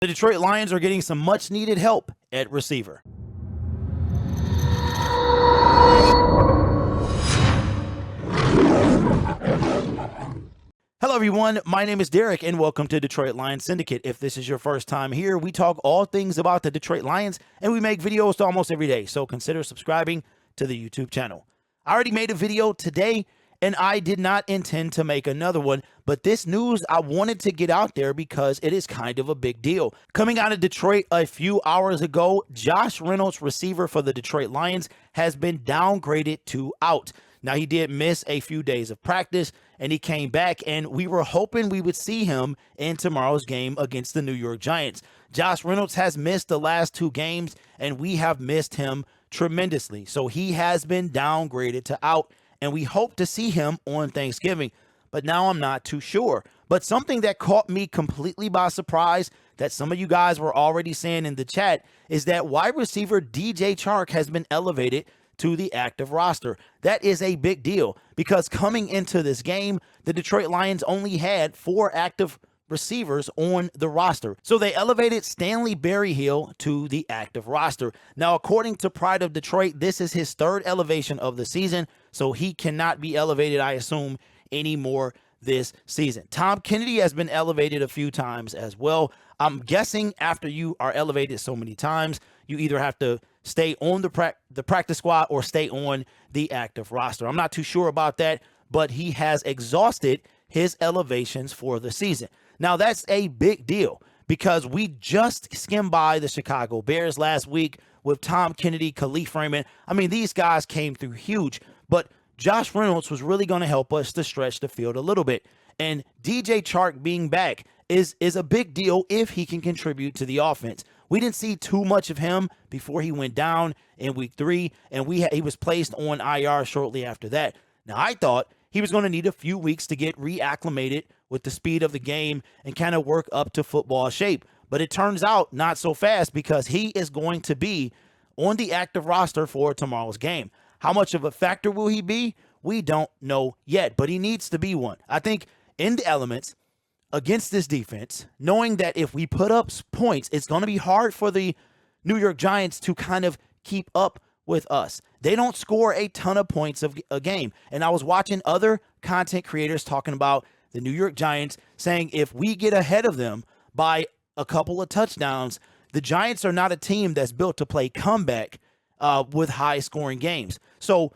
The Detroit Lions are getting some much needed help at receiver. Hello everyone, my name is Derek and welcome to Detroit Lions Syndicate. If this is your first time here, we talk all things about the Detroit Lions and we make videos almost every day, so consider subscribing to the YouTube channel. I already made a video today and I did not intend to make another one, but this news I wanted to get out there because it is kind of a big deal. Coming out of Detroit a few hours ago, Josh Reynolds, receiver for the Detroit Lions, has been downgraded to out. Now, he did miss a few days of practice, and he came back, and we were hoping we would see him in tomorrow's game against the New York Giants. Josh Reynolds has missed the last two games, and we have missed him tremendously. So he has been downgraded to out, and we hope to see him on Thanksgiving. But now I'm not too sure. But something that caught me completely by surprise that some of you guys were already saying in the chat is that wide receiver DJ Chark has been elevated to the active roster. That is a big deal because coming into this game, the Detroit Lions only had 4 active receivers on the roster. So they elevated Stanley Berryhill to the active roster. Now, according to Pride of Detroit, this is his 3rd elevation of the season, so he cannot be elevated, I assume, anymore this season. Tom Kennedy has been elevated a few times as well. I'm guessing after you are elevated so many times, you either have to stay on the practice squad or stay on the active roster. I'm not too sure about that, but he has exhausted his elevations for the season. Now, that's a big deal because we just skimmed by the Chicago Bears last week with Tom Kennedy, Khalif Raymond. I mean, these guys came through huge, but Josh Reynolds was really going to help us to stretch the field a little bit. And DJ Chark being back is a big deal if he can contribute to the offense. We didn't see too much of him before he went down in week 3, and he was placed on IR shortly after that. Now, I thought he was going to need a few weeks to get reacclimated with the speed of the game and kind of work up to football shape. But it turns out not so fast because he is going to be on the active roster for tomorrow's game. How much of a factor will he be? We don't know yet, but he needs to be one. I think in the elements against this defense, knowing that if we put up points, it's going to be hard for the New York Giants to kind of keep up with us. They don't score a ton of points a game. And I was watching other content creators talking about the New York Giants saying if we get ahead of them by a couple of touchdowns, the Giants are not a team that's built to play comeback with high scoring games. So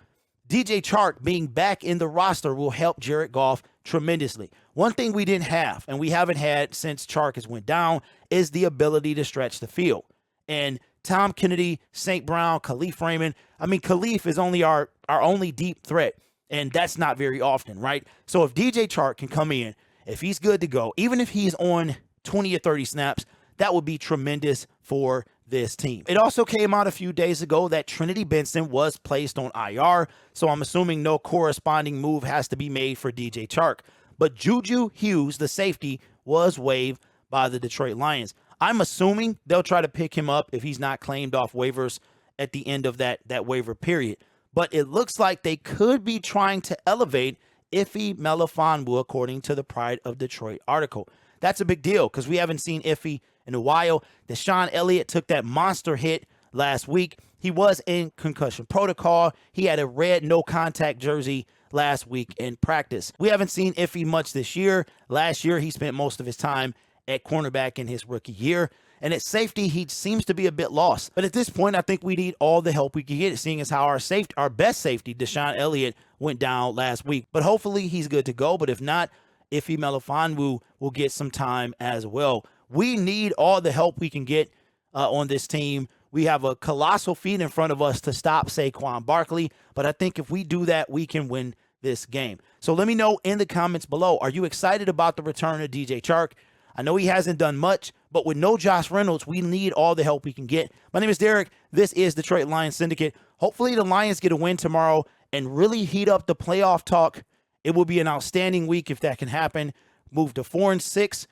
DJ Chark being back in the roster will help Jared Goff tremendously. One thing we didn't have, and we haven't had since Chark has went down, is the ability to stretch the field. And Tom Kennedy, St. Brown, Khalif Raymond. I mean, Khalif is only our only deep threat, and that's not very often, right? So if DJ Chark can come in, if he's good to go, even if he's on 20 or 30 snaps, that would be tremendous for this team. It also came out a few days ago that Trinity Benson was placed on IR, so I'm assuming no corresponding move has to be made for DJ Chark. But Juju Hughes, the safety, was waived by the Detroit Lions. I'm assuming they'll try to pick him up if he's not claimed off waivers at the end of that waiver period. But it looks like they could be trying to elevate Ife Melifonwu, according to the Pride of Detroit article. That's a big deal because we haven't seen Ife in a while. Deshaun Elliott took that monster hit last week. He was in concussion protocol. He had a red no-contact jersey last week in practice. We haven't seen Ife much this year. Last year, he spent most of his time at cornerback in his rookie year. And at safety, he seems to be a bit lost. But at this point, I think we need all the help we can get, seeing as how our best safety, Deshaun Elliott, went down last week. But hopefully he's good to go. But if not, Ife Melifonwu will get some time as well. We need all the help we can get on this team. We have a colossal feat in front of us to stop Saquon Barkley. But I think if we do that, we can win this game. So let me know in the comments below. Are you excited about the return of DJ Chark? I know he hasn't done much, but with no Josh Reynolds, we need all the help we can get. My name is Derek. This is Detroit Lions Syndicate. Hopefully the Lions get a win tomorrow and really heat up the playoff talk. It will be an outstanding week if that can happen. Move to 4-6,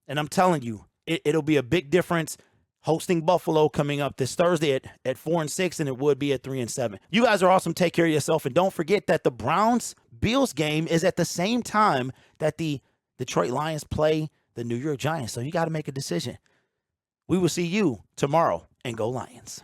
and I'm telling you, it'll be a big difference hosting Buffalo coming up this Thursday at 4-6 than it would be at 3-7. You guys are awesome. Take care of yourself, and don't forget that the Browns-Bills game is at the same time that the Detroit Lions play the New York Giants. So you got to make a decision. We will see you tomorrow, and go Lions.